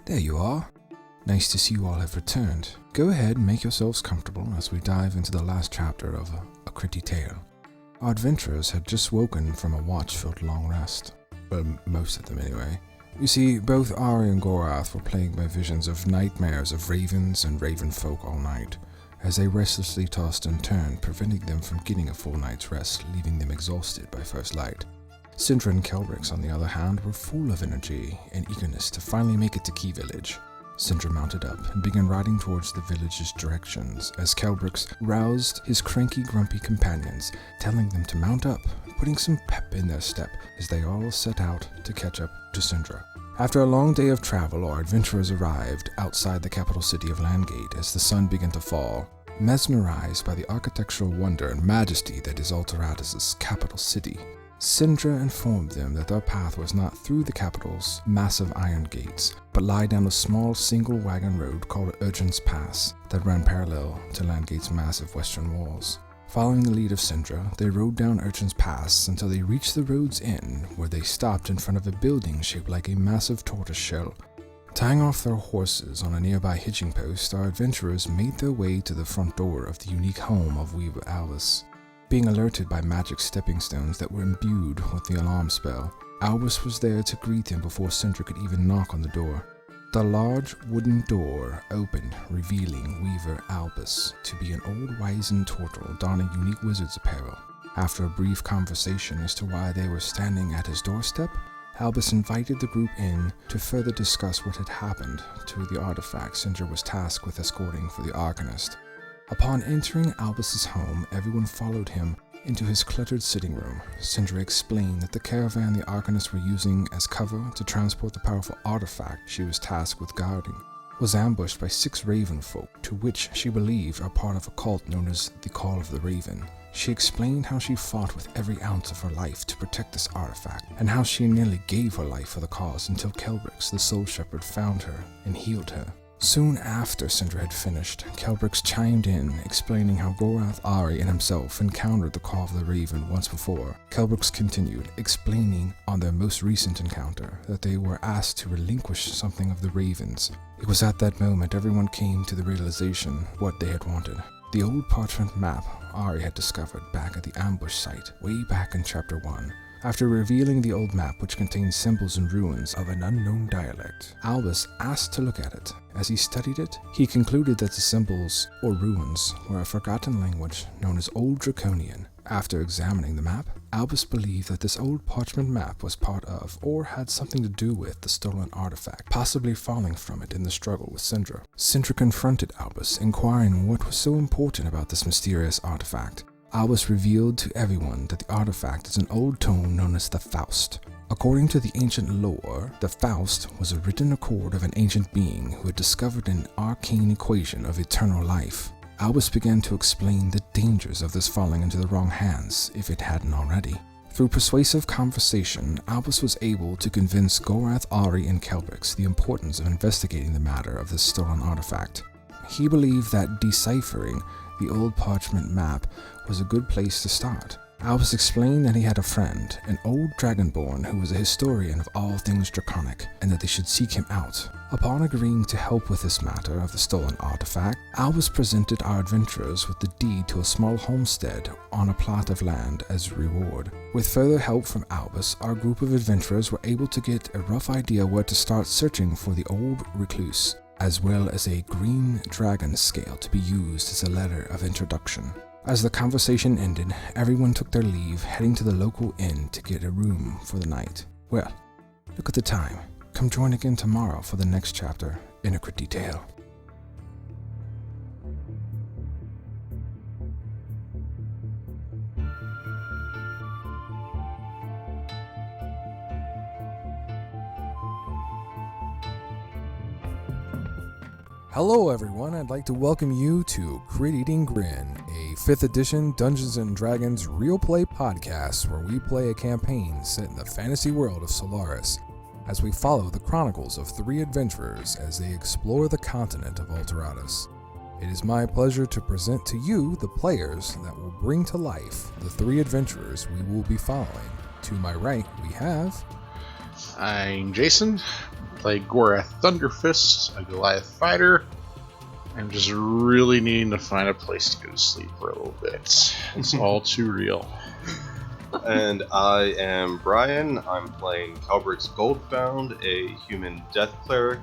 There you are. Nice to see you all have returned. Go ahead and make yourselves comfortable as we dive into the last chapter of A Gritty Tale. Our adventurers had just woken from a watch-filled long rest. Well, most of them anyway. You see, both Ari and Gorath were plagued by visions of nightmares of ravens and raven folk all night, as they restlessly tossed and turned, preventing them from getting a full night's rest, leaving them exhausted by first light. Sindra and Kelbrix, on the other hand, were full of energy and eagerness to finally make it to Key Village. Sindra mounted up and began riding towards the village's directions as Kelbrix roused his cranky, grumpy companions, telling them to mount up, putting some pep in their step as they all set out to catch up to Sindra. After a long day of travel, our adventurers arrived outside the capital city of Landgate as the sun began to fall. Mesmerized by the architectural wonder and majesty that is Alteratus' capital city, Sindra informed them that their path was not through the capital's massive iron gates, but lie down a small single-wagon road called Urchin's Pass that ran parallel to Landgate's massive western walls. Following the lead of Sindra, they rode down Urchin's Pass until they reached the road's end, where they stopped in front of a building shaped like a massive tortoise shell. Tying off their horses on a nearby hitching post, our adventurers made their way to the front door of the unique home of Weaver Albus. Being alerted by magic stepping stones that were imbued with the alarm spell, Albus was there to greet him before Sindra could even knock on the door. The large wooden door opened, revealing Weaver Albus to be an old wizened turtle donning unique wizard's apparel. After a brief conversation as to why they were standing at his doorstep, Albus invited the group in to further discuss what had happened to the artifact Sindra was tasked with escorting for the Arcanist. Upon entering Albus's home, everyone followed him into his cluttered sitting room. Sindra explained that the caravan the Arcanists were using as cover to transport the powerful artifact she was tasked with guarding was ambushed by 6 raven folk, to which she believed are part of a cult known as the Call of the Raven. She explained how she fought with every ounce of her life to protect this artifact, and how she nearly gave her life for the cause until Kelbrix, the Soul Shepherd, found her and healed her. Soon after Sindra had finished, Kelbrix chimed in, explaining how Gorath, Ari, and himself encountered the Call of the Raven once before. Kelbrix continued, explaining on their most recent encounter that they were asked to relinquish something of the Ravens. It was at that moment everyone came to the realization what they had wanted. The old parchment map Ari had discovered back at the ambush site way back in Chapter 1. After revealing the old map, which contained symbols and ruins of an unknown dialect, Albus asked to look at it. As he studied it, he concluded that the symbols, or ruins, were a forgotten language known as Old Draconian. After examining the map, Albus believed that this old parchment map was part of, or had something to do with, the stolen artifact, possibly falling from it in the struggle with Sindra. Sindra confronted Albus, inquiring what was so important about this mysterious artifact. Albus revealed to everyone that the artifact is an old tome known as the Faust. According to the ancient lore, the Faust was a written accord of an ancient being who had discovered an arcane equation of eternal life. Albus began to explain the dangers of this falling into the wrong hands, if it hadn't already. Through persuasive conversation, Albus was able to convince Gorath, Ari, and Kelbrix the importance of investigating the matter of this stolen artifact. He believed that deciphering the old parchment map was a good place to start. Albus explained that he had a friend, an old dragonborn who was a historian of all things draconic, and that they should seek him out. Upon agreeing to help with this matter of the stolen artifact, Albus presented our adventurers with the deed to a small homestead on a plot of land as a reward. With further help from Albus, our group of adventurers were able to get a rough idea where to start searching for the old recluse, as well as a green dragon scale to be used as a letter of introduction. As the conversation ended, everyone took their leave, heading to the local inn to get a room for the night. Well, look at the time. Come join again tomorrow for the next chapter in A Gritty Tale. Hello everyone, I'd like to welcome you to Crit Eating Grin, a 5th edition Dungeons & Dragons real play podcast where we play a campaign set in the fantasy world of Solaris, as we follow the chronicles of 3 adventurers as they explore the continent of Alteratus. It is my pleasure to present to you the players that will bring to life the 3 adventurers we will be following. To my right, we have... I'm Jason, play Gorath Thunderfist, a Goliath fighter. I'm just really needing to find a place to go to sleep for a little bit. It's all too real. And I am Brian. I'm playing Kelbrix Goldfound, a human death cleric,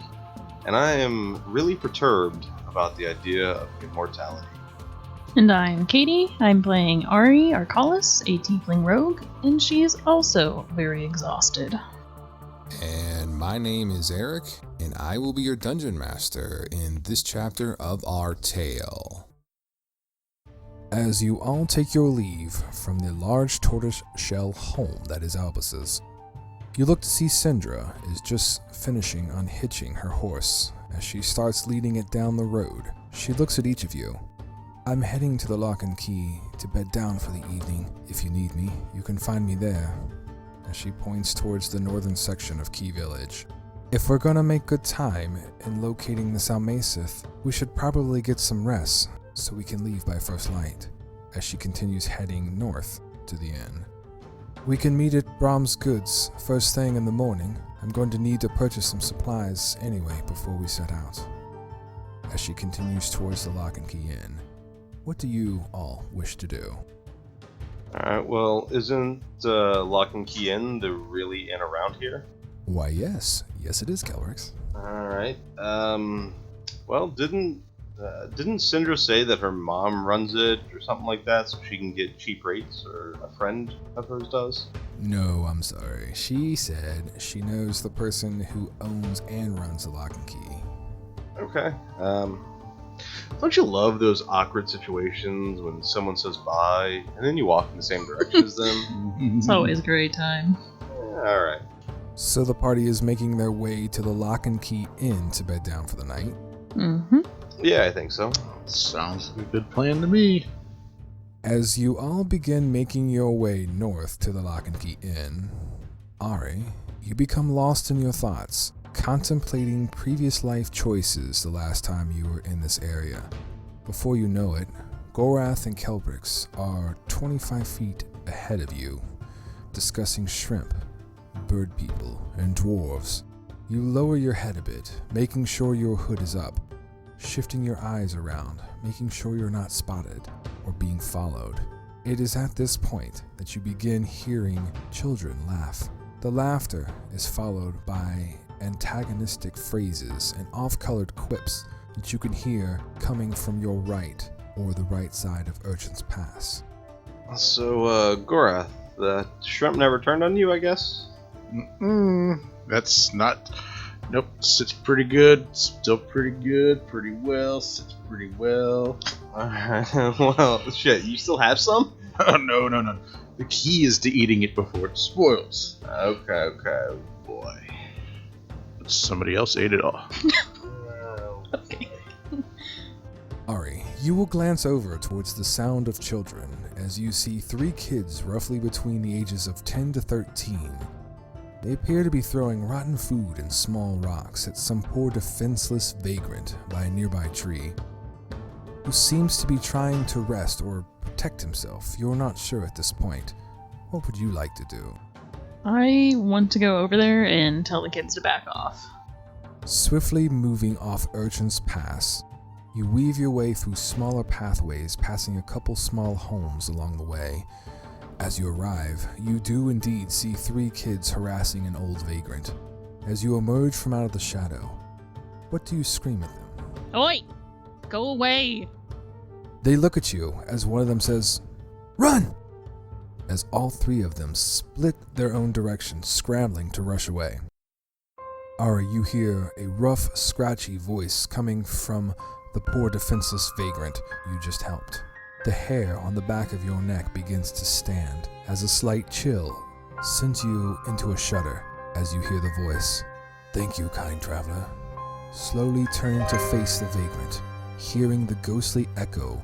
and I am really perturbed about the idea of immortality. And I'm Katie. I'm playing Ari Arcalis, a tiefling rogue, and she is also very exhausted. And my name is Eric, and I will be your dungeon master in this chapter of our tale. As you all take your leave from the large tortoise shell home that is Albus's, you look to see Syndra is just finishing unhitching her horse. As she starts leading it down the road, she looks at each of you. I'm heading to the Lock and Key to bed down for the evening. If you need me, you can find me there. As she points towards the northern section of Key Village. If we're gonna make good time in locating the Salmasith, we should probably get some rest so we can leave by first light. As she continues heading north to the inn. We can meet at Brahm's Goods first thing in the morning. I'm going to need to purchase some supplies anyway before we set out. As she continues towards the Lock and Key Inn, what do you all wish to do? Alright, well, isn't Lock and Key Inn the really inn around here? Why, yes. Yes, it is, Kelbrix. Alright, well, didn't Syndra say that her mom runs it or something like that so she can get cheap rates, or a friend of hers does? No, I'm sorry. She said she knows the person who owns and runs the Lock and Key. Okay, don't you love those awkward situations when someone says bye and then you walk in the same direction as them? It's always a great time. Alright. So the party is making their way to the Lock and Key Inn to bed down for the night? Mm-hmm. Yeah, I think so. Sounds like a good plan to me. As you all begin making your way north to the Lock and Key Inn, Ari, you become lost in your thoughts, contemplating previous life choices the last time you were in this area. Before you know it, Gorath and Kelbrix are 25 feet ahead of you, discussing shrimp, bird people, and dwarves. You lower your head a bit, making sure your hood is up, shifting your eyes around, making sure you're not spotted or being followed. It is at this point that you begin hearing children laugh. The laughter is followed by antagonistic phrases and off-colored quips that you can hear coming from your right or the right side of Urchin's Pass. So, Gorath, the shrimp never turned on you, I guess? That's not... Nope, sits pretty good, still pretty good, pretty well, sits pretty well. Alright, well, shit, you still have some? Oh, no. The key is to eating it before it spoils. Okay, boy. Somebody else ate it all. Okay. Ari, you will glance over towards the sound of children as you see 3 kids roughly between the ages of 10 to 13. They appear to be throwing rotten food and small rocks at some poor defenseless vagrant by a nearby tree, who seems to be trying to rest or protect himself. You're not sure at this point. What would you like to do? I want to go over there and tell the kids to back off. Swiftly moving off Urchin's Pass, you weave your way through smaller pathways, passing a couple small homes along the way. As you arrive, you do indeed see 3 kids harassing an old vagrant. As you emerge from out of the shadow, what do you scream at them? Oi! Go away! They look at you as one of them says, "Run!" As all 3 of them split their own directions, scrambling to rush away. Ari, you hear a rough, scratchy voice coming from the poor defenseless vagrant you just helped. The hair on the back of your neck begins to stand as a slight chill sends you into a shudder as you hear the voice. "Thank you, kind traveler." Slowly turning to face the vagrant, hearing the ghostly echo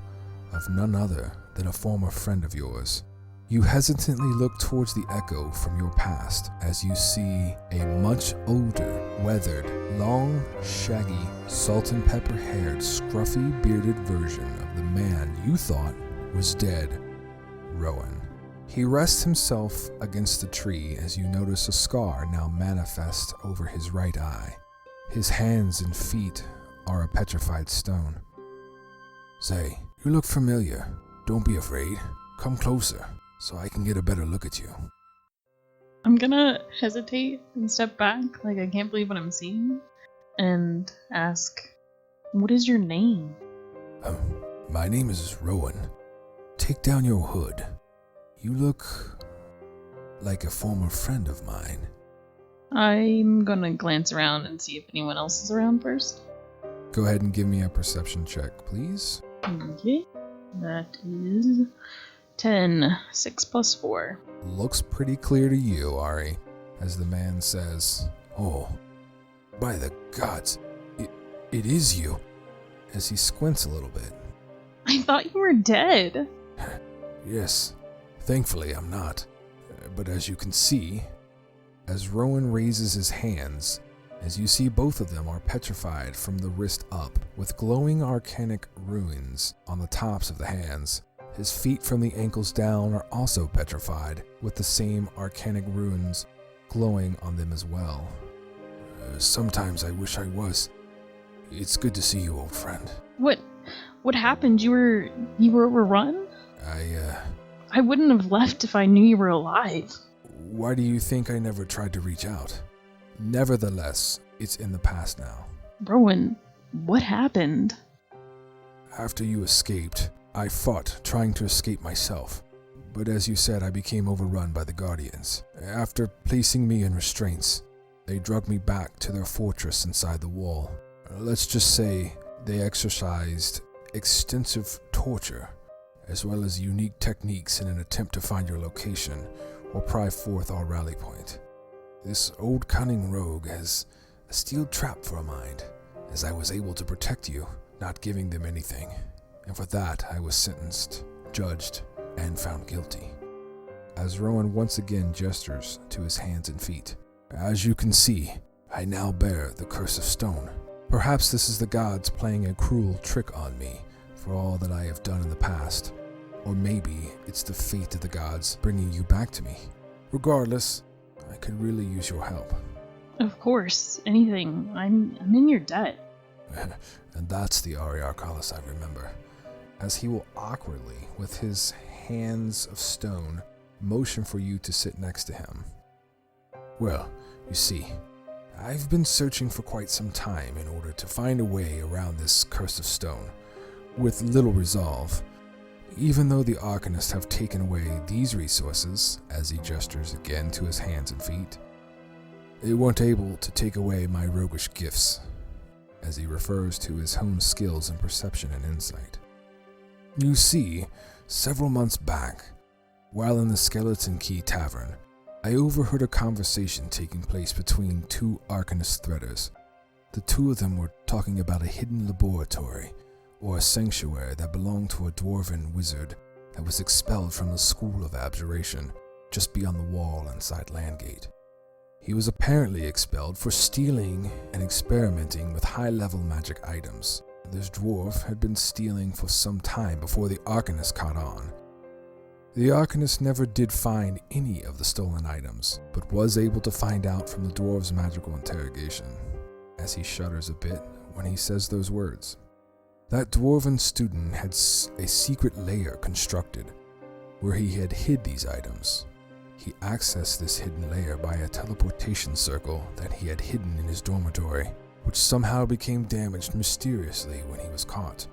of none other than a former friend of yours. You hesitantly look towards the echo from your past as you see a much older, weathered, long, shaggy, salt and pepper haired, scruffy bearded version of the man you thought was dead, Rowan. He rests himself against the tree as you notice a scar now manifest over his right eye. His hands and feet are a petrified stone. Say, you look familiar. Don't be afraid. Come closer, so I can get a better look at you. I'm gonna hesitate and step back, like I can't believe what I'm seeing, and ask, what is your name? My name is Rowan. Take down your hood. You look like a former friend of mine. I'm gonna glance around and see if anyone else is around first. Go ahead and give me a perception check, please. Okay. That is 10. 6 plus 4. Looks pretty clear to you, Ari, as the man says, "Oh, by the gods, it is you," as he squints a little bit. I thought you were dead. Yes, thankfully I'm not. But as you can see, as Rowan raises his hands, as you see both of them are petrified from the wrist up, with glowing arcanic runes on the tops of the hands. His feet from the ankles down are also petrified, with the same arcanic runes glowing on them as well. Sometimes I wish I was. It's good to see you, old friend. What happened? You were overrun? I wouldn't have left if I knew you were alive. Why do you think I never tried to reach out? Nevertheless, it's in the past now. Rowan, what happened? After you escaped, I fought trying to escape myself. But as you said, I became overrun by the Guardians. After placing me in restraints, they dragged me back to their fortress inside the wall. Let's just say they exercised extensive torture, as well as unique techniques in an attempt to find your location or pry forth our rally point. This old cunning rogue has a steel trap for a mind, as I was able to protect you, not giving them anything. And for that, I was sentenced, judged, and found guilty. As Rowan once again gestures to his hands and feet, as you can see, I now bear the curse of stone. Perhaps this is the gods playing a cruel trick on me for all that I have done in the past. Or maybe it's the fate of the gods bringing you back to me. Regardless, I could really use your help. Of course, anything. I'm in your debt. And that's the Ari Arcalis I remember, as he will awkwardly, with his hands of stone, motion for you to sit next to him. Well, you see, I've been searching for quite some time in order to find a way around this curse of stone, with little resolve. Even though the Arcanists have taken away these resources, as he gestures again to his hands and feet, they weren't able to take away my roguish gifts, as he refers to his own skills in perception and insight. You see, several months back, while in the Skeleton Key Tavern, I overheard a conversation taking place between two Arcanist threaders. The two of them were talking about a hidden laboratory, or a sanctuary that belonged to a dwarven wizard that was expelled from the School of Abjuration, just beyond the wall inside Landgate. He was apparently expelled for stealing and experimenting with high-level magic items. This dwarf had been stealing for some time before the Arcanist caught on. The Arcanist never did find any of the stolen items, but was able to find out from the dwarf's magical interrogation, as he shudders a bit when he says those words. That dwarven student had a secret lair constructed, where he had hid these items. He accessed this hidden lair by a teleportation circle that he had hidden in his dormitory, which somehow became damaged mysteriously when he was caught.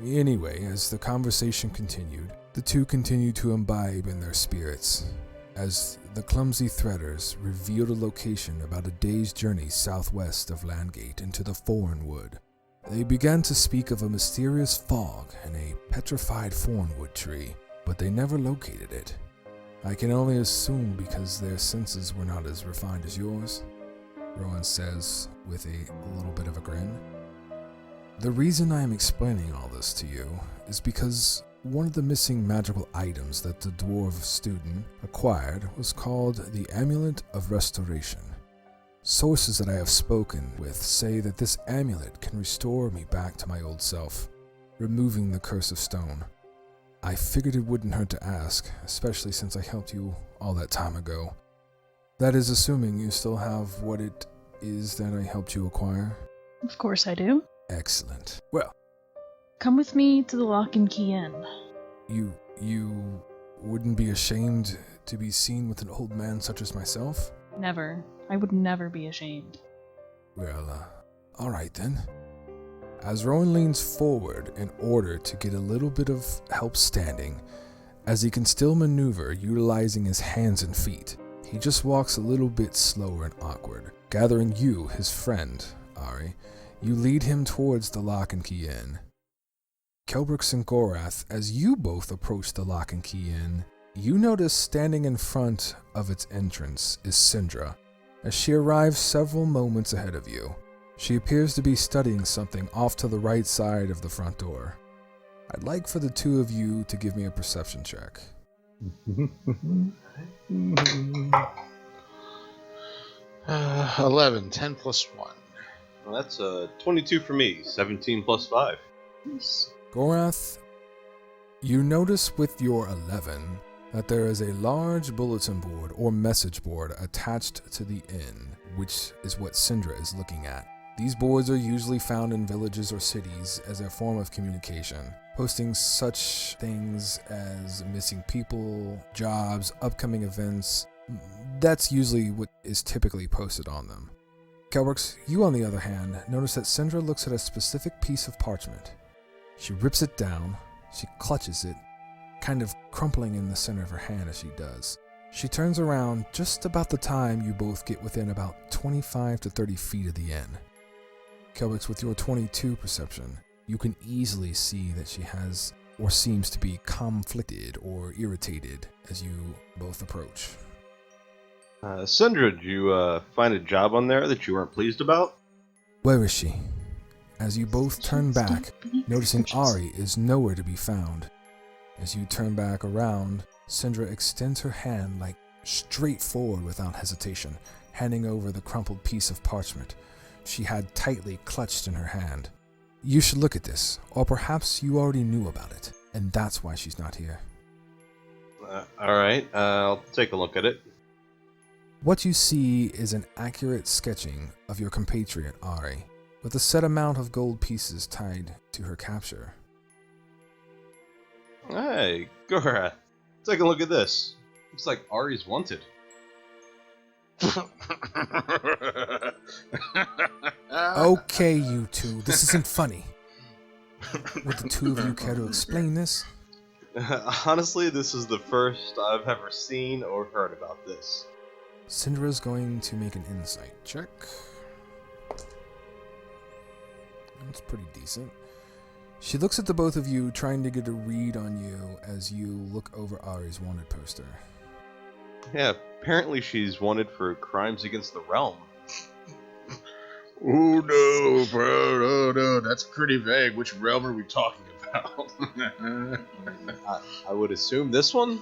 Anyway, as the conversation continued, the two continued to imbibe in their spirits, as the clumsy threaders revealed a location about a day's journey southwest of Landgate into the Thornwood. They began to speak of a mysterious fog and a petrified thornwood tree, but they never located it. I can only assume because their senses were not as refined as yours, Rowan says with a little bit of a grin. The reason I am explaining all this to you is because one of the missing magical items that the dwarf student acquired was called the Amulet of Restoration. Sources that I have spoken with say that this amulet can restore me back to my old self, removing the curse of stone. I figured it wouldn't hurt to ask, especially since I helped you all that time ago. That is assuming you still have what it is that I helped you acquire? Of course I do. Excellent. Well, Come with me to the Lock and Key Inn. you wouldn't be ashamed to be seen with an old man such as myself? Never. I would never be ashamed. Well, all right then. As Rowan leans forward in order to get a little bit of help standing, as he can still maneuver utilizing his hands and feet, he just walks a little bit slower and awkward. Gathering you, his friend, Ari, you lead him towards the Lock and Key Inn. Kelbrix and Gorath, as you both approach the Lock and Key Inn, you notice standing in front of its entrance is Syndra, as she arrives several moments ahead of you. She appears to be studying something off to the right side of the front door. I'd like for the two of you to give me a perception check. 11, 10 plus 1. Well, that's 22 for me, 17 plus 5. Nice. Gorath, you notice with your 11 that there is a large bulletin board or message board attached to the inn, which is what Syndra is looking at. These boards are usually found in villages or cities as a form of communication, posting such things as missing people, jobs, upcoming events. That's usually what is typically posted on them. Kelbrix, you on the other hand, notice that Syndra looks at a specific piece of parchment. She rips it down, she clutches it, kind of crumpling in the center of her hand as she does. She turns around just about the time you both get within about 25 to 30 feet of the inn. Kelbrix, with your 22 perception, you can easily see that she has or seems to be conflicted or irritated as you both approach. Syndra, did you find a job on there that you weren't pleased about? Where is she? As you both turn back, noticing Ari is nowhere to be found. As you turn back around, Syndra extends her hand straight forward without hesitation, handing over the crumpled piece of parchment she had tightly clutched in her hand. You should look at this, or perhaps you already knew about it, and that's why she's not here. Alright, I'll take a look at it. What you see is an accurate sketching of your compatriot Ari, with a set amount of gold pieces tied to her capture. Hey, Gorath, take a look at this. Looks like Ari's wanted. Okay, you two, this isn't funny. Would the two of you care to explain this? Honestly, this is the first I've ever seen or heard about this. Syndra's going to make an insight check. That's pretty decent. She looks at the both of you, trying to get a read on you as you look over Ari's wanted poster. Yeah, apparently she's wanted for crimes against the realm. Oh no, bro, no, that's pretty vague. Which realm are we talking about? I would assume this one?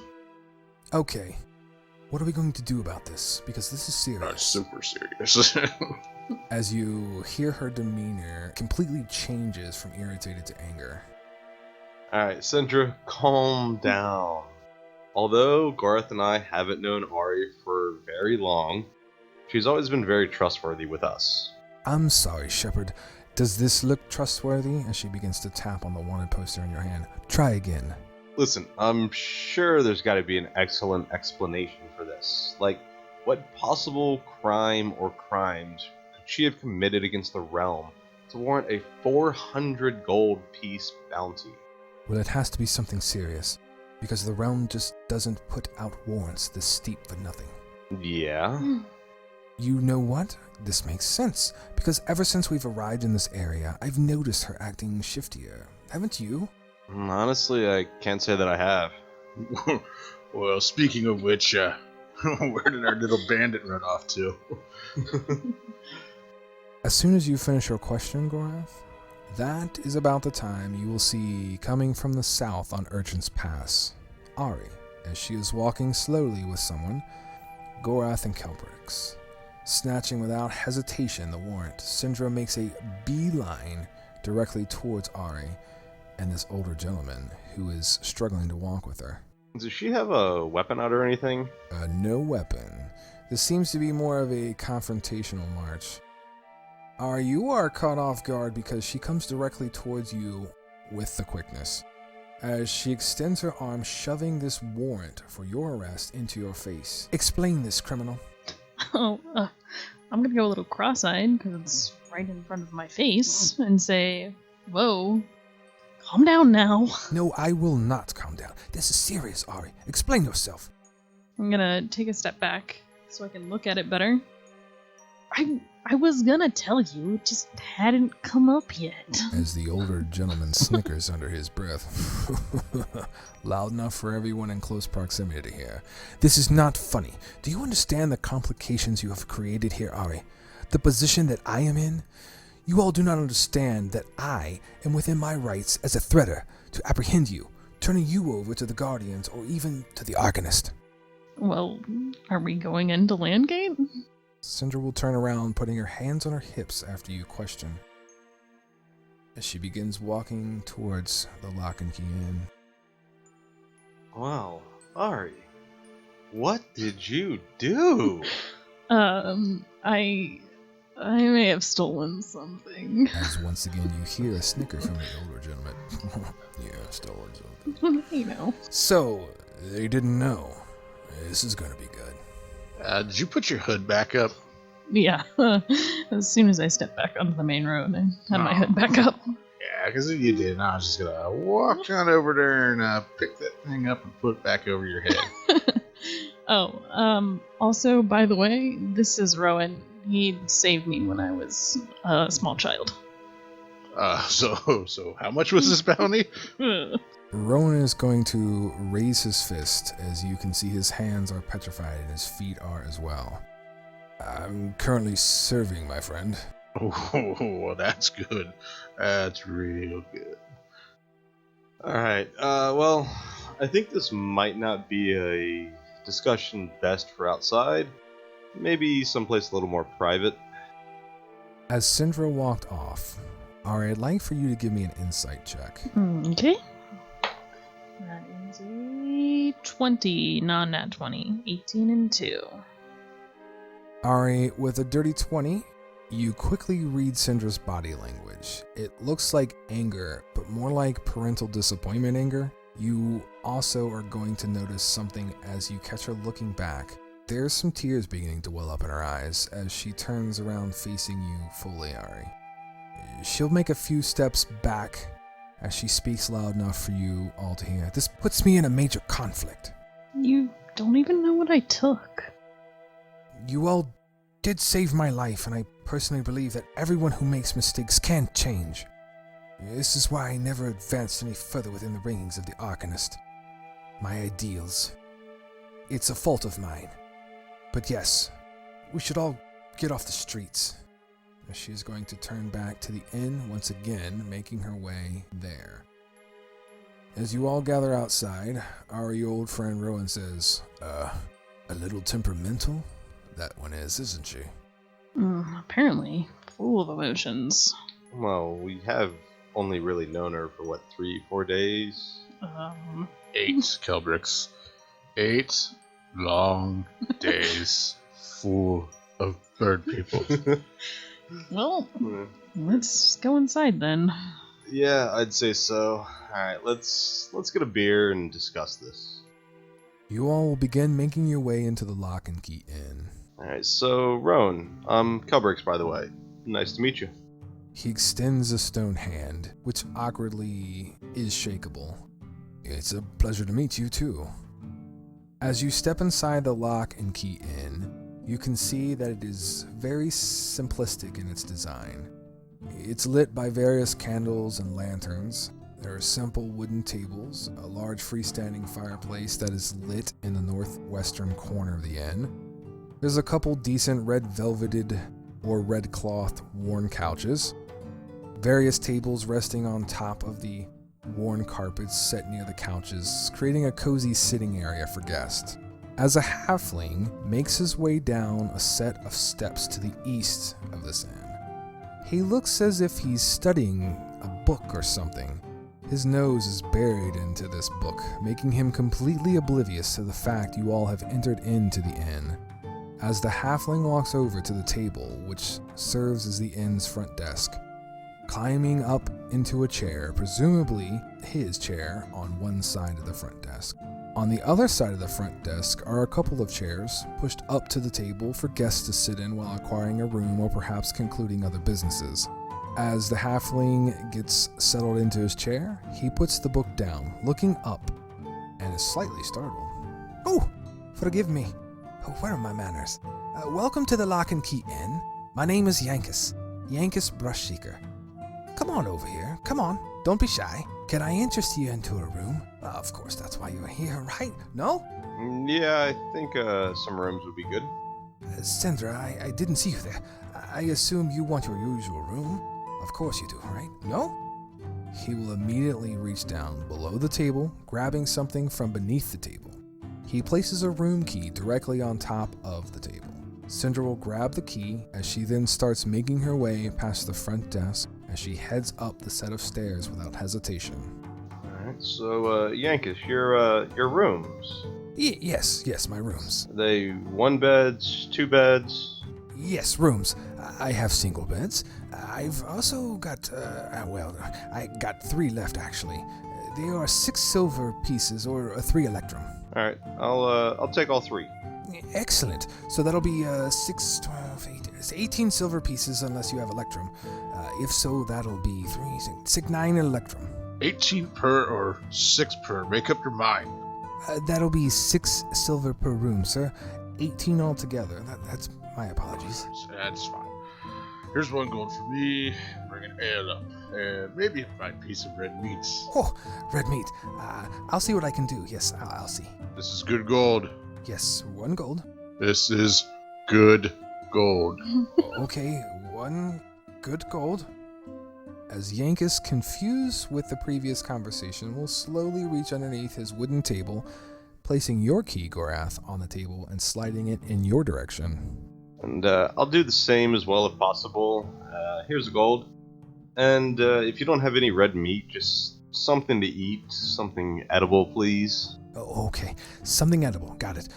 Okay, what are we going to do about this? Because this is serious. That's super serious. As you hear her demeanor completely changes from irritated to anger. Alright, Syndra, calm down. Although Gorath and I haven't known Ari for very long, she's always been very trustworthy with us. I'm sorry, Shepard. Does this look trustworthy? As she begins to tap on the wanted poster in your hand. Try again. Listen, I'm sure there's got to be an excellent explanation for this. Like, what possible crime or crimes could she have committed against the realm to warrant a 400 gold piece bounty? Well, it has to be something serious, because the realm just doesn't put out warrants this steep for nothing. Yeah? You know what? This makes sense, because ever since we've arrived in this area, I've noticed her acting shiftier. Haven't you? Honestly, I can't say that I have. Well, speaking of which, where did our little bandit run off to? As soon as you finish your question, Gorath, that is about the time you will see coming from the south on Urchin's Pass, Ari, as she is walking slowly with someone, Gorath and Kelbrix. Snatching without hesitation the warrant, Syndra makes a beeline directly towards Ari and this older gentleman who is struggling to walk with her. Does she have a weapon out or anything? No weapon. This seems to be more of a confrontational march. You are caught off guard because she comes directly towards you with the quickness, as she extends her arm, shoving this warrant for your arrest into your face. Explain this, criminal. Oh, I'm gonna go a little cross-eyed because it's right in front of my face and say, "Whoa, calm down now." No, I will not calm down. This is serious, Ari. Explain yourself. I'm gonna take a step back so I can look at it better. I was gonna tell you, it just hadn't come up yet. As the older gentleman snickers under his breath. Loud enough for everyone in close proximity to hear. This is not funny. Do you understand the complications you have created here, Ari? The position that I am in? You all do not understand that I am within my rights as a threader to apprehend you, turning you over to the Guardians or even to the Arcanist. Well, are we going into Landgate? Syndra will turn around, putting her hands on her hips after you question, as she begins walking towards the Lock and Key Inn. Wow, Ari, what did you do? I may have stolen something. As once again you hear a snicker from the older gentleman. You have stolen something. You know. So, they didn't know. This is gonna be good. Did you put your hood back up? Yeah. As soon as I stepped back onto the main road, I had my hood back up. Yeah, because if you did, and I was just gonna walk on over there and pick that thing up and put it back over your head. Also, by the way, this is Rowan. He saved me when I was a small child. So how much was this bounty? Rowan is going to raise his fist, as you can see his hands are petrified and his feet are as well. I'm currently serving, my friend. Oh, well, that's good. That's real good. Alright, well, I think this might not be a discussion best for outside. Maybe someplace a little more private. As Syndra walked off, Ari, I'd like for you to give me an insight check. Okay. That is a 20, non-nat 20. 18 and 2. Ari, with a dirty 20, you quickly read Syndra's body language. It looks like anger, but more like parental disappointment anger. You also are going to notice something as you catch her looking back. There's some tears beginning to well up in her eyes as she turns around facing you fully, Ari. She'll make a few steps back as she speaks loud enough for you all to hear. This puts me in a major conflict. You don't even know what I took. You all did save my life, and I personally believe that everyone who makes mistakes can change. This is why I never advanced any further within the rings of the Arcanist. My ideals. It's a fault of mine. But yes, we should all get off the streets. She is going to turn back to the inn once again, making her way there. As you all gather outside, our old friend Rowan says, a little temperamental? That one is, isn't she? Apparently. Full of emotions. Well, we have only really known her for, 3-4 days? 8, Kelbrix. 8 long days full of bird people. Well, let's go inside then. Yeah, I'd say so. Alright, let's get a beer and discuss this. You all will begin making your way into the Lock and Key Inn. Alright, so, Rowan, I'm Kelbrix, by the way. Nice to meet you. He extends a stone hand, which awkwardly is shakeable. It's a pleasure to meet you, too. As you step inside the Lock and Key Inn, you can see that it is very simplistic in its design. It's lit by various candles and lanterns. There are simple wooden tables, a large freestanding fireplace that is lit in the northwestern corner of the inn. There's a couple decent red velveted or red cloth worn couches, various tables resting on top of the worn carpets set near the couches, creating a cozy sitting area for guests. As a halfling makes his way down a set of steps to the east of this inn, he looks as if he's studying a book or something. His nose is buried into this book, making him completely oblivious to the fact you all have entered into the inn. as the halfling walks over to the table, which serves as the inn's front desk, climbing up into a chair, presumably his chair, on one side of the front desk. On the other side of the front desk are a couple of chairs pushed up to the table for guests to sit in while acquiring a room or perhaps concluding other businesses. As the halfling gets settled into his chair, he puts the book down, looking up, and is slightly startled. Oh, forgive me. Where are my manners? Welcome to the Lock and Key Inn. My name is Yankus Brushseeker. Come on over here. Come on. Don't be shy. Can I interest you into a room? Of course, that's why you're here, right? No? Yeah, I think some rooms would be good. Sandra, I didn't see you there. I assume you want your usual room. Of course you do, right? No? He will immediately reach down below the table, grabbing something from beneath the table. He places a room key directly on top of the table. Cinder will grab the key as she then starts making her way past the front desk as she heads up the set of stairs without hesitation. Alright, so Yankus, your rooms. Yes, my rooms. Are they 1 beds, 2 beds? Yes, rooms. I have single beds. I've also got, I got 3 left actually. They are 6 silver pieces or 3 electrum. Alright, I'll take all 3. Excellent. So that'll be 6, 12, 18 silver pieces unless you have electrum. If so, that'll be 3, 6, 9 electrum. 18 per or 6 per? Make up your mind. That'll be 6 silver per room, sir. 18 altogether. That's my apologies. That's fine. Here's 1 gold for me. Bring an ale up. And maybe a fine piece of red meat. Oh, red meat. I'll see what I can do. Yes, I'll see. This is good gold. Yes, 1 gold. This is good gold. Okay, 1 good gold. As Yankus, confused with the previous conversation, will slowly reach underneath his wooden table, placing your key, Gorath, on the table and sliding it in your direction. And I'll do the same as well if possible. Here's the gold. And if you don't have any red meat, just something to eat, something edible, please. Oh, okay, something edible. Got it.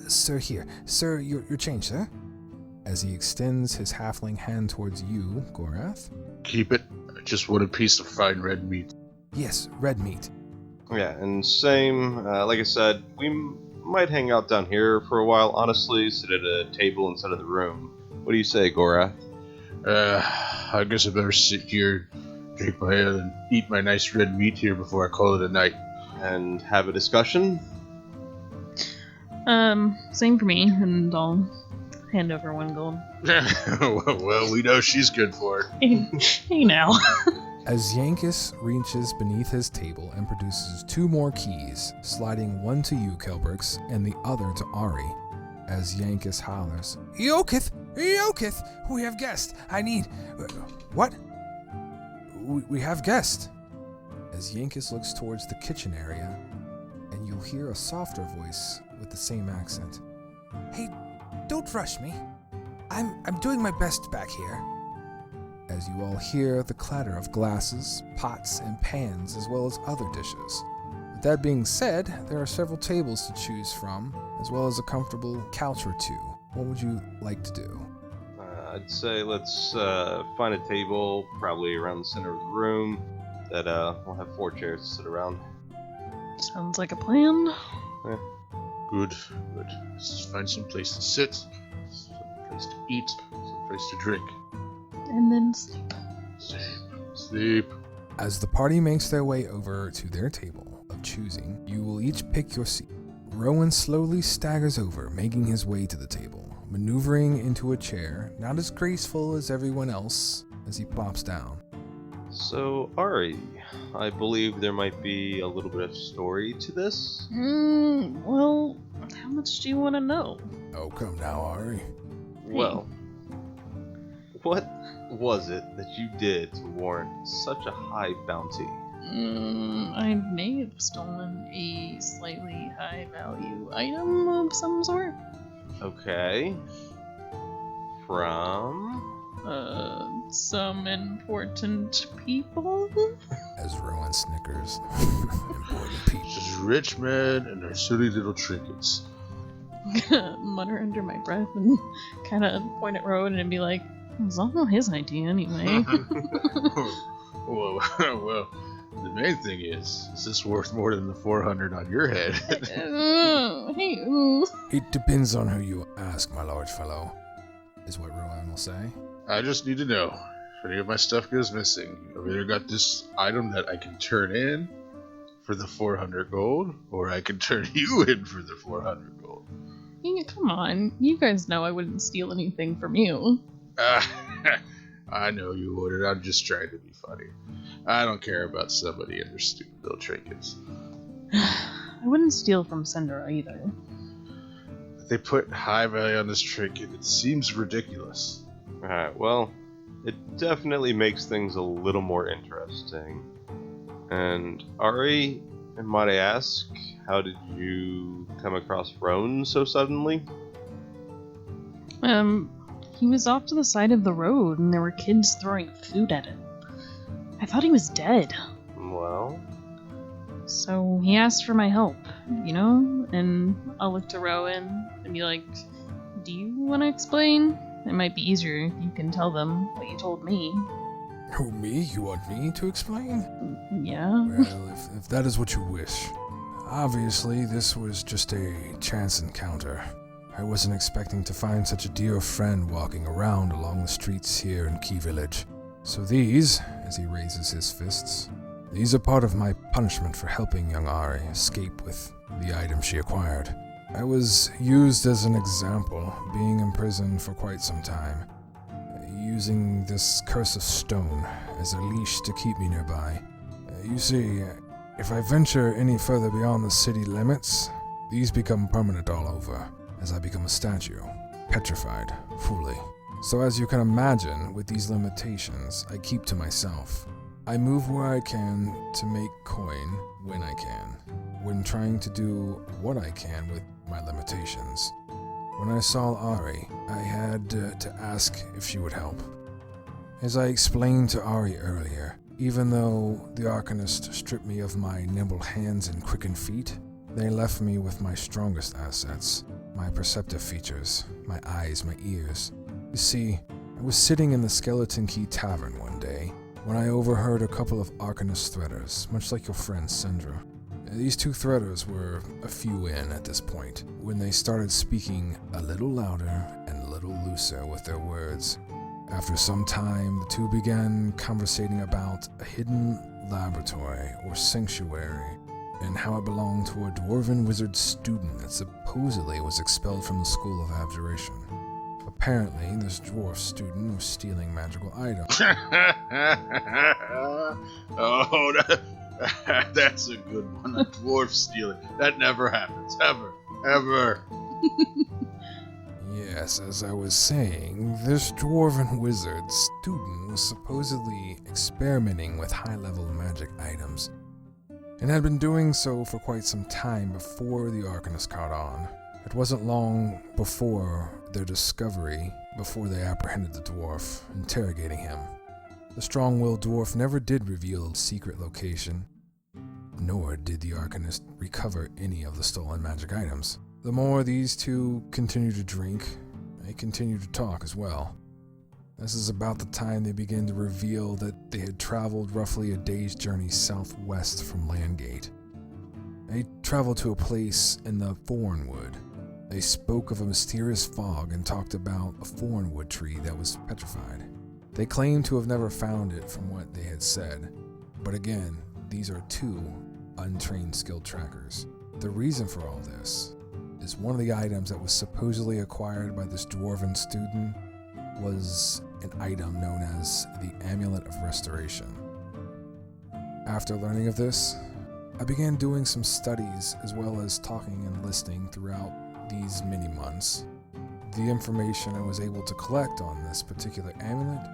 Sir, here. Sir, your change, sir. As he extends his halfling hand towards you, Gorath. Keep it. I just want a piece of fine red meat. Yes, red meat. Yeah, and same, like I said, we might hang out down here for a while, honestly, sit at a table instead of the room. What do you say, Gorath? I guess I better sit here, drink my ale, and eat my nice red meat here before I call it a night. And have a discussion? Same for me, and I'll hand over 1 gold. Well, we know she's good for it. Hey now. As Yankus reaches beneath his table and produces 2 more keys, sliding 1 to you, Kelbrix, and the other to Ari, as Yankus hollers, Yokith! We have guest! I need... What? We have guest! As Yankus looks towards the kitchen area, and you'll hear a softer voice with the same accent. Hey, don't rush me. I'm doing my best back here. As you all hear the clatter of glasses, pots, and pans, as well as other dishes. With that being said, there are several tables to choose from, as well as a comfortable couch or 2. What would you like to do? I'd say let's find a table, probably around the center of the room, that we'll have 4 chairs to sit around. Sounds like a plan. Yeah. Good. Let's just find some place to sit, some place to eat, some place to drink. And then sleep. Sleep. As the party makes their way over to their table of choosing, you will each pick your seat. Rowan slowly staggers over, making his way to the table, maneuvering into a chair, not as graceful as everyone else, as he plops down. So, Ari, I believe there might be a little bit of story to this? Well, how much do you want to know? Oh, come now, Ari. Well, what was it that you did to warrant such a high bounty? I may have stolen a slightly high value item of some sort. Okay. From? Some important people? As Rowan snickers. Important people. Just rich men and their silly little trinkets. I'm gonna mutter under my breath and kind of point at Rowan and be like, it was all his idea anyway. well, the main thing is this worth more than the 400 on your head? It depends on who you ask, my large fellow, is what Rowan will say. I just need to know if any of my stuff goes missing. I've either got this item that I can turn in for the 400 gold, or I can turn you in for the 400 gold. Yeah, come on. You guys know I wouldn't steal anything from you. I know you wouldn't. I'm just trying to be funny. I don't care about somebody and their stupid little trinkets. I wouldn't steal from Syndra either. They put high value on this trinket. It seems ridiculous. Alright, well, it definitely makes things a little more interesting. And Ari, might I ask, how did you come across Roan so suddenly? He was off to the side of the road and there were kids throwing food at him. I thought he was dead. Well, So he asked for my help, you know? And I'll look to Rowan and be like, do you want to explain? It might be easier if you can tell them what you told me. Who, me? You want me to explain? Yeah? Well, if that is what you wish. Obviously, this was just a chance encounter. I wasn't expecting to find such a dear friend walking around along the streets here in Key Village. So these, as he raises his fists, these are part of my punishment for helping young Ari escape with the item she acquired. I was used as an example, being imprisoned for quite some time, using this curse of stone as a leash to keep me nearby. You see, if I venture any further beyond the city limits, these become permanent all over, as I become a statue, petrified, fully. So as you can imagine, with these limitations, I keep to myself. I move where I can to make coin when I can, when trying to do what I can with my limitations. When I saw Ari, I had to ask if she would help. As I explained to Ari earlier, even though the Arcanist stripped me of my nimble hands and quickened feet, they left me with my strongest assets, my perceptive features, my eyes, my ears. You see, I was sitting in the Skeleton Key Tavern one day when I overheard a couple of Arcanist threaders, much like your friend Syndra. These two threaders were a few in at this point, when they started speaking a little louder and a little looser with their words. After some time, the two began conversating about a hidden laboratory or sanctuary, and how it belonged to a dwarven wizard student that supposedly was expelled from the School of Abjuration. Apparently, this dwarf student was stealing magical items. Oh, that's a good one. A dwarf stealing. That never happens. Ever. Yes, as I was saying, this dwarven wizard student was supposedly experimenting with high-level magic items, and had been doing so for quite some time before the Arcanist caught on. It wasn't long before their discovery, before they apprehended the dwarf, interrogating him. The strong-willed dwarf never did reveal his secret location, nor did the Arcanist recover any of the stolen magic items. The more these two continued to drink, they continued to talk as well. This is about the time they began to reveal that they had traveled roughly a day's journey southwest from Landgate. They traveled to a place in the Thornwood. They spoke of a mysterious fog and talked about a thornwood tree that was petrified. They claimed to have never found it from what they had said, but again, these are two untrained skilled trackers. The reason for all this is one of the items that was supposedly acquired by this dwarven student was an item known as the Amulet of Restoration. After learning of this, I began doing some studies as well as talking and listening throughout these many months. The information I was able to collect on this particular amulet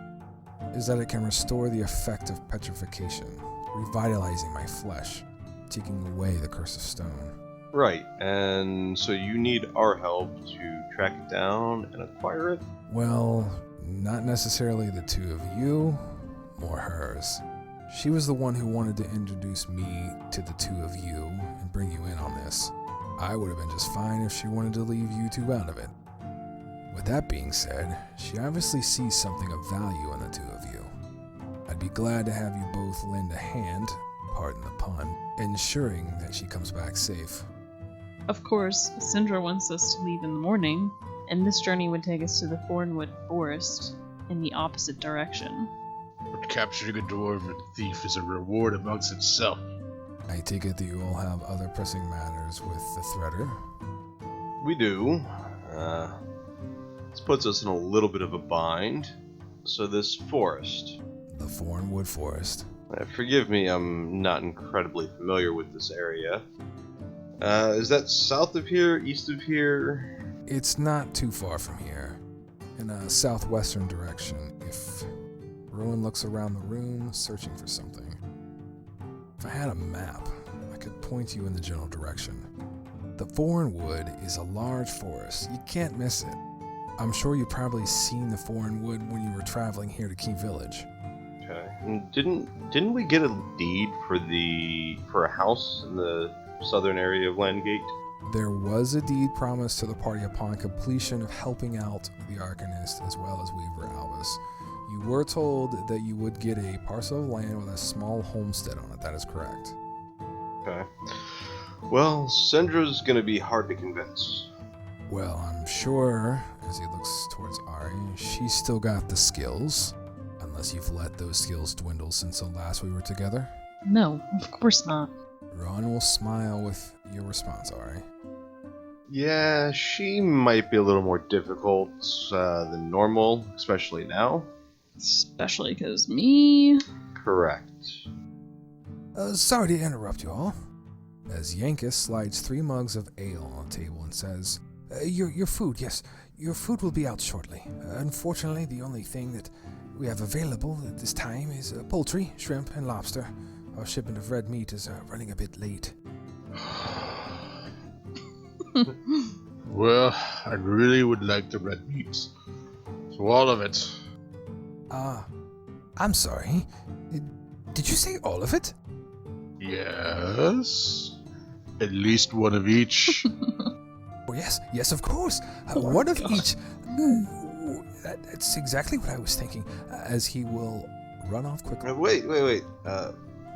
is that it can restore the effect of petrification, revitalizing my flesh, taking away the curse of stone. right, and so you need our help to track it down and acquire it? Well, not necessarily the two of you, more hers. She was the one who wanted to introduce me to the two of you and bring you in on this. I would have been just fine if she wanted to leave you two out of it. With that being said, she obviously sees something of value in the two of you. I'd be glad to have you both lend a hand, pardon the pun, ensuring that she comes back safe. Of course, Syndra wants us to leave in the morning, and this journey would take us to the Thornwood Forest in the opposite direction. But capturing a dwarven thief is a reward amongst itself. I take it that you all have other pressing matters with the Threader. We do. This puts us in a little bit of a bind. So this forest. The Thornwood Forest. Forgive me, I'm not incredibly familiar with this area. Is that south of here, east of here? It's not too far from here, in a southwestern direction, if Rowan looks around the room, searching for something. If I had a map, I could point you in the general direction. The Thornwood is a large forest. You can't miss it. I'm sure you've probably seen the Thornwood when you were traveling here to Key Village. Okay. And didn't we get a deed for a house in the southern area of Landgate? There was a deed promised to the party upon completion of helping out the Arcanist as well as Weaver Albus. You were told that you would get a parcel of land with a small homestead on it. That is correct. Okay. Well, Syndra's gonna be hard to convince. Well, I'm sure, as he looks towards Ari, she's still got the skills. Unless you've let those skills dwindle since the last we were together. No, of course not. Rowan will smile with your response, Ari. Yeah, she might be a little more difficult than normal, especially now. Especially because me. Correct. Sorry to interrupt you all. As Yankus slides 3 mugs of ale on the table and says, Your food, yes. Your food will be out shortly. Unfortunately, the only thing that we have available at this time is poultry, shrimp, and lobster. Our shipment of red meat is running a bit late. Well, I really would like the red meat. So all of it. I'm sorry. Did you say all of it? Yes. At least one of each. Oh, yes, of course. One of each. That's exactly what I was thinking. As he will run off quickly. Wait.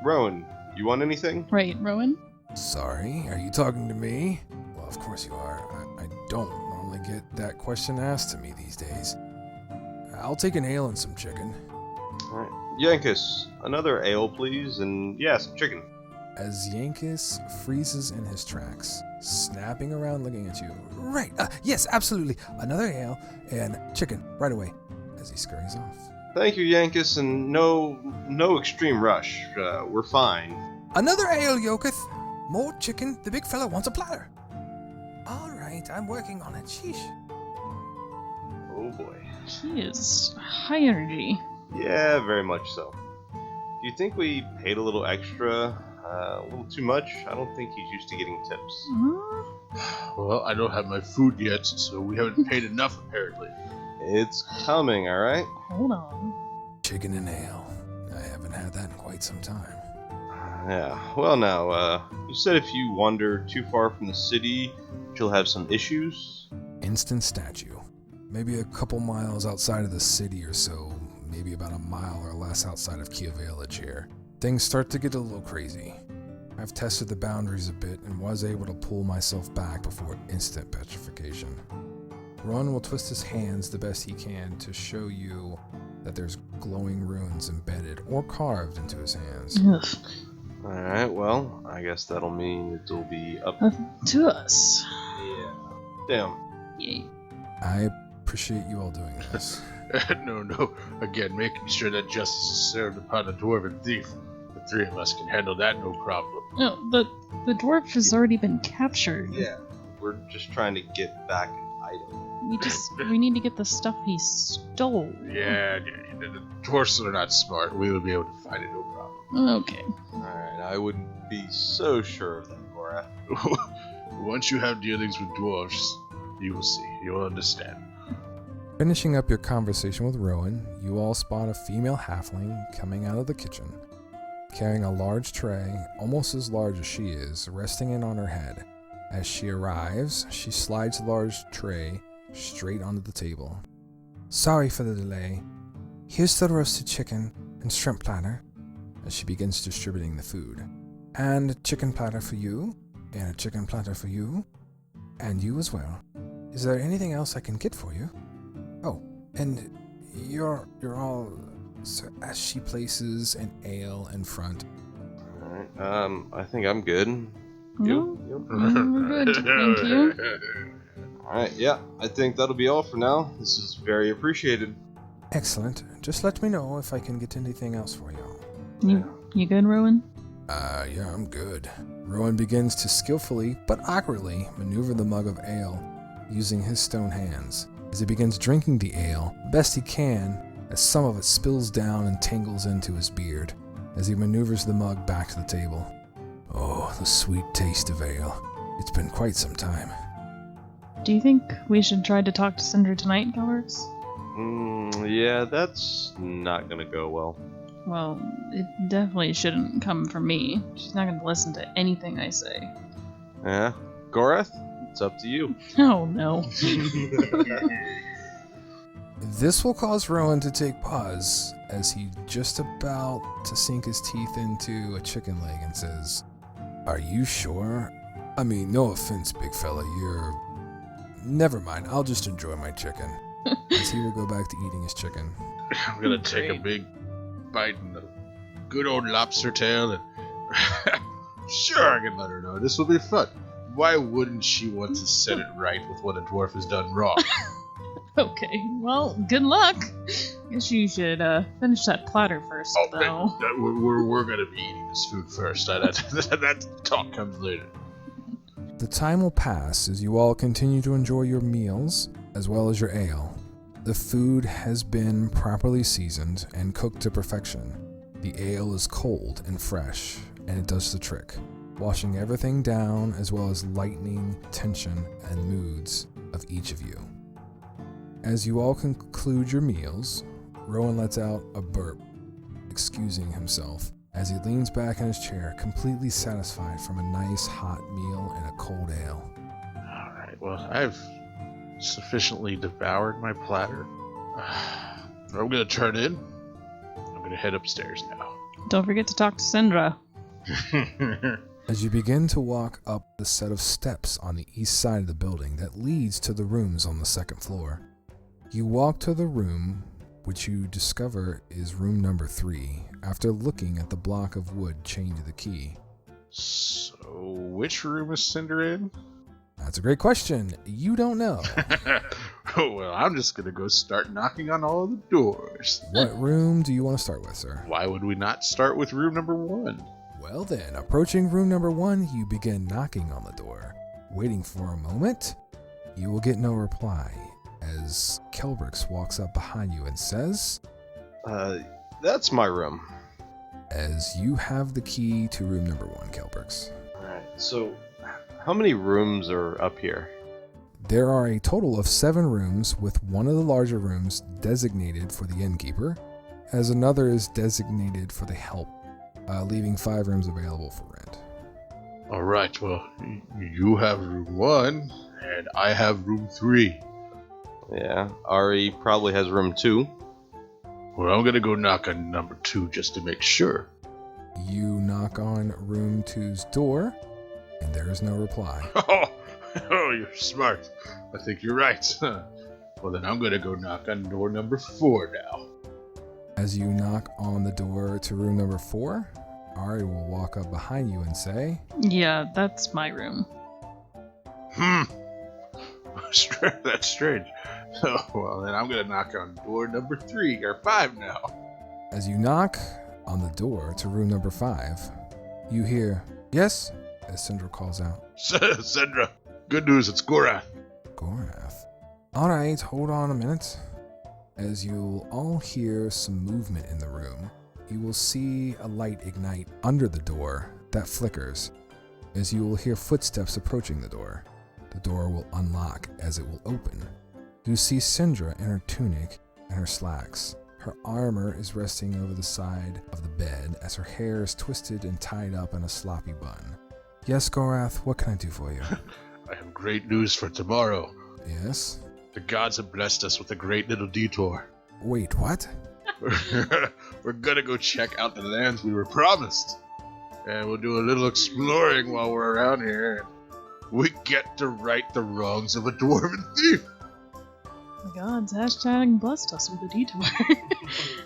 Rowan, you want anything? Right, Rowan? sorry, are you talking to me? Well, of course you are. I don't normally get that question asked to me these days. I'll take an ale and some chicken. Alright. Yankus, another ale, please, and yeah, some chicken. As Yankus freezes in his tracks, snapping around looking at you. Right, yes, absolutely. Another ale and chicken, right away. As he scurries off. Thank you, Yankus, and no extreme rush. We're fine. Another ale, Yoketh. More chicken. The big fella wants a platter. All right, I'm working on it. Sheesh. Oh boy. He is high energy. Yeah, very much so. Do you think we paid a little extra? A little too much? I don't think he's used to getting tips. Well, I don't have my food yet, so we haven't paid enough apparently. It's coming, alright? Hold on. Chicken and ale. I haven't had that in quite some time. Yeah. Well, now, you said if you wander too far from the city, you'll have some issues? Instant statue. Maybe a couple miles outside of the city or so, maybe about a mile or less outside of Key Village here. Things start to get a little crazy. I've tested the boundaries a bit and was able to pull myself back before instant petrification. Ron will twist his hands the best he can to show you that there's glowing runes embedded or carved into his hands. Ugh. Alright, well, I guess that'll mean it'll be up To us. Yeah. Damn. Yay. I appreciate you all doing this. No. Again, making sure that justice is served upon the dwarven thief. The three of us can handle that no problem. No, the dwarf has already been captured. Yeah. We're just trying to get back an item. We need to get the stuff he stole. Yeah, the dwarfs are not smart. We will be able to find it no problem. Okay. Alright, I wouldn't be so sure of that, Gorath. Once you have dealings with dwarves, you will see. You will understand. Finishing up your conversation with Rowan, you all spot a female halfling coming out of the kitchen, carrying a large tray, almost as large as she is, resting in on her head. As she arrives, she slides a large tray straight onto the table. Sorry for the delay. Here's the roasted chicken and shrimp platter. As she begins distributing the food. And a chicken platter for you, and a chicken platter for you, and you as well. Is there anything else I can get for you? Oh, and you're all... So as she places an ale in front. Alright, I think I'm good. No, Yep. we're good. Thank you. Alright, yeah, I think that'll be all for now. This is very appreciated. Excellent. Just let me know if I can get anything else for you. You good, Rowan? Yeah, I'm good. Rowan begins to skillfully, but awkwardly, maneuver the mug of ale using his stone hands. As he begins drinking the ale, best he can, as some of it spills down and tangles into his beard, as he maneuvers the mug back to the table. Oh, the sweet taste of ale. It's been quite some time. Do you think we should try to talk to Cinder tonight, Kelbrix? Yeah, that's not gonna go well. Well, it definitely shouldn't come from me. She's not going to listen to anything I say. Yeah, Gorath, it's up to you. Oh, no. This will cause Rowan to take pause as he just about to sink his teeth into a chicken leg and says, "Are you sure? I mean, no offense, big fella, you're... Never mind, I'll just enjoy my chicken." As he will go back to eating his chicken. I'm gonna take a big bite in the good old lobster tail and sure, I can let her know. This will be fun. Why wouldn't she want to set it right with what a dwarf has done wrong? Okay, well, good luck. Guess you should finish that platter first, though. We're gonna be eating this food first. That talk comes later. The time will pass as you all continue to enjoy your meals, as well as your ale. The food has been properly seasoned and cooked to perfection. The ale is cold and fresh, and it does the trick, washing everything down as well as lightening tension and moods of each of you. As you all conclude your meals, Rowan lets out a burp, excusing himself, as he leans back in his chair, completely satisfied from a nice hot meal and a cold ale. Alright, well, I've sufficiently devoured my platter. I'm gonna turn in. I'm gonna head upstairs now. Don't forget to talk to Sindra. As you begin to walk up the set of steps on the east side of the building that leads to the rooms on the second floor, you walk to the room which you discover is room number 3 after looking at the block of wood chained to the key. So, which room is Cinder in? That's a great question. You don't know. Oh, well, I'm just gonna go start knocking on all the doors. What room do you want to start with, sir? Why would we not start with room number 1? Well then, approaching room number 1, you begin knocking on the door. Waiting for a moment, you will get no reply as Kelbrix walks up behind you and says, That's my room. as you have the key to room number 1, Kelbrix. Alright, so how many rooms are up here? There are a total of 7 rooms, with one of the larger rooms designated for the innkeeper, as another is designated for the help, leaving 5 rooms available for rent. Alright, well, you have room 1, and I have room 3. Yeah, Ari probably has room 2. Well, I'm gonna go knock on number 2 just to make sure. You knock on room 2's door, and there is no reply. Oh, you're smart. I think you're right. Well, then I'm gonna go knock on door number 4 now. As you knock on the door to room number 4, Ari will walk up behind you and say, Yeah, that's my room. That's strange. Oh, well, then I'm gonna knock on door number 3 or 5 now. As you knock on the door to room number 5, you hear, "Yes?" as Sindra calls out. Sandra, good news, it's Gorath. Gorath. Alright, hold on a minute. As you'll all hear some movement in the room, you will see a light ignite under the door that flickers, as you will hear footsteps approaching the door. The door will unlock as it will open. You see Sindra in her tunic and her slacks. Her armor is resting over the side of the bed as her hair is twisted and tied up in a sloppy bun. Yes, Gorath, what can I do for you? I have great news for tomorrow. Yes? The gods have blessed us with a great little detour. Wait, what? We're gonna go check out the lands we were promised. And we'll do a little exploring while we're around here. We get to right the wrongs of a dwarven thief. The gods hashtag blessed us with a detour.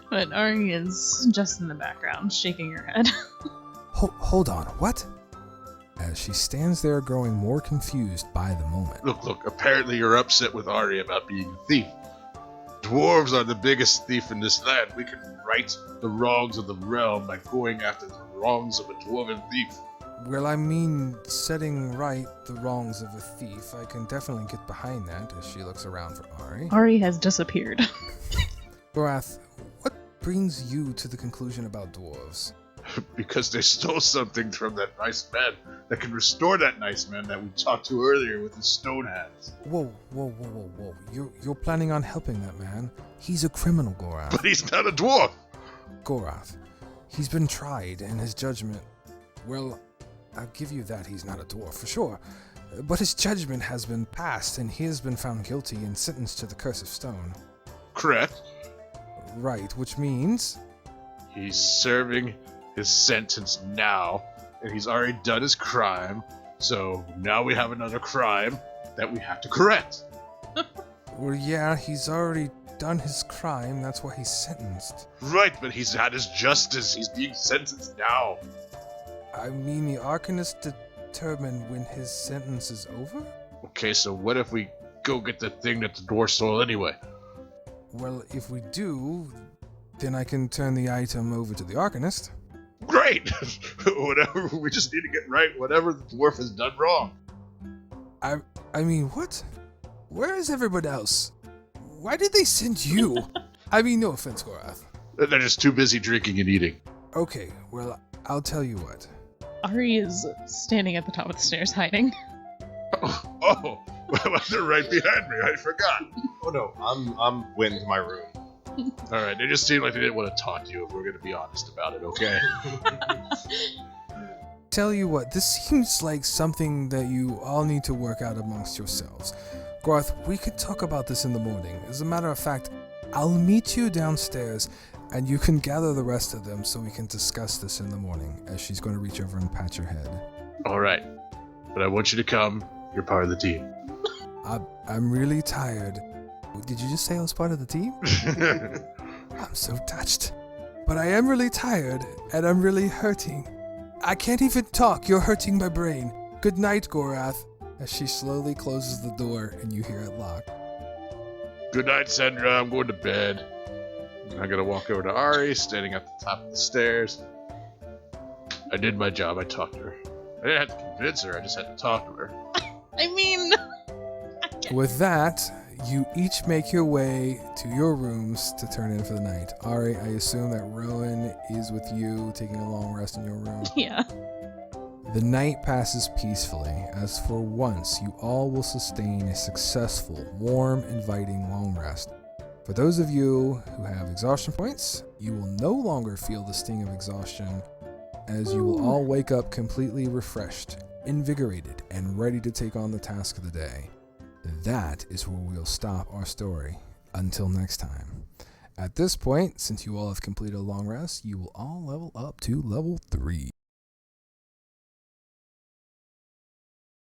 But Ari is just in the background, shaking her head. Hold on, what? As she stands there growing more confused by the moment. Look, apparently you're upset with Ari about being a thief. Dwarves are the biggest thief in this land. We can right the wrongs of the realm by going after the wrongs of a dwarven thief. Well, I mean, setting right the wrongs of a thief, I can definitely get behind that as she looks around for Ari. Ari has disappeared. Gorath, what brings you to the conclusion about dwarves? Because they stole something from that nice man that can restore that nice man that we talked to earlier with his stone hands. Whoa. You're planning on helping that man? He's a criminal, Gorath. But he's not a dwarf! Gorath, he's been tried, and his judgment... Well, I'll give you that he's not a dwarf, for sure. But his judgment has been passed, and he has been found guilty and sentenced to the Curse of Stone. Correct. Right, which means... He's serving his sentence now, and he's already done his crime, so now we have another crime that we have to correct. Well, yeah, he's already done his crime, that's why he's sentenced. Right, but he's had his justice, he's being sentenced now. I mean, the Arcanists determine when his sentence is over? Okay, so what if we go get the thing that the dwarf stole anyway? Well, if we do, then I can turn the item over to the Arcanist. Great! Whatever, we just need to get right whatever the dwarf has done wrong. I mean, what? Where is everyone else? Why did they send you? I mean, no offense, Gorath. They're just too busy drinking and eating. Okay, well, I'll tell you what. Ari is standing at the top of the stairs, hiding. Oh, well, they're right behind me, I forgot. Oh no, I'm went into my room. Alright, they just seemed like they didn't want to talk to you if we're gonna be honest about it, okay? Tell you what, this seems like something that you all need to work out amongst yourselves. Gorath, we could talk about this in the morning. As a matter of fact, I'll meet you downstairs, and you can gather the rest of them so we can discuss this in the morning, as she's going to reach over and pat your head. Alright, but I want you to come. You're part of the team. I'm really tired. Did you just say I was part of the team? I'm so touched. But I am really tired, and I'm really hurting. I can't even talk. You're hurting my brain. Good night, Gorath. As she slowly closes the door, and you hear it lock. Good night, Sandra. I'm going to bed. I gotta walk over to Ari, standing at the top of the stairs. I did my job. I talked to her. I didn't have to convince her. I just had to talk to her. I mean... With that, you each make your way to your rooms to turn in for the night. Ari, I assume that Rowan is with you, taking a long rest in your room. Yeah. The night passes peacefully, as for once you all will sustain a successful, warm, inviting long rest. For those of you who have exhaustion points, you will no longer feel the sting of exhaustion, as you will all wake up completely refreshed, invigorated, and ready to take on the task of the day. That is where we'll stop our story. Until next time. At this point, since you all have completed a long rest, you will all level up to level 3.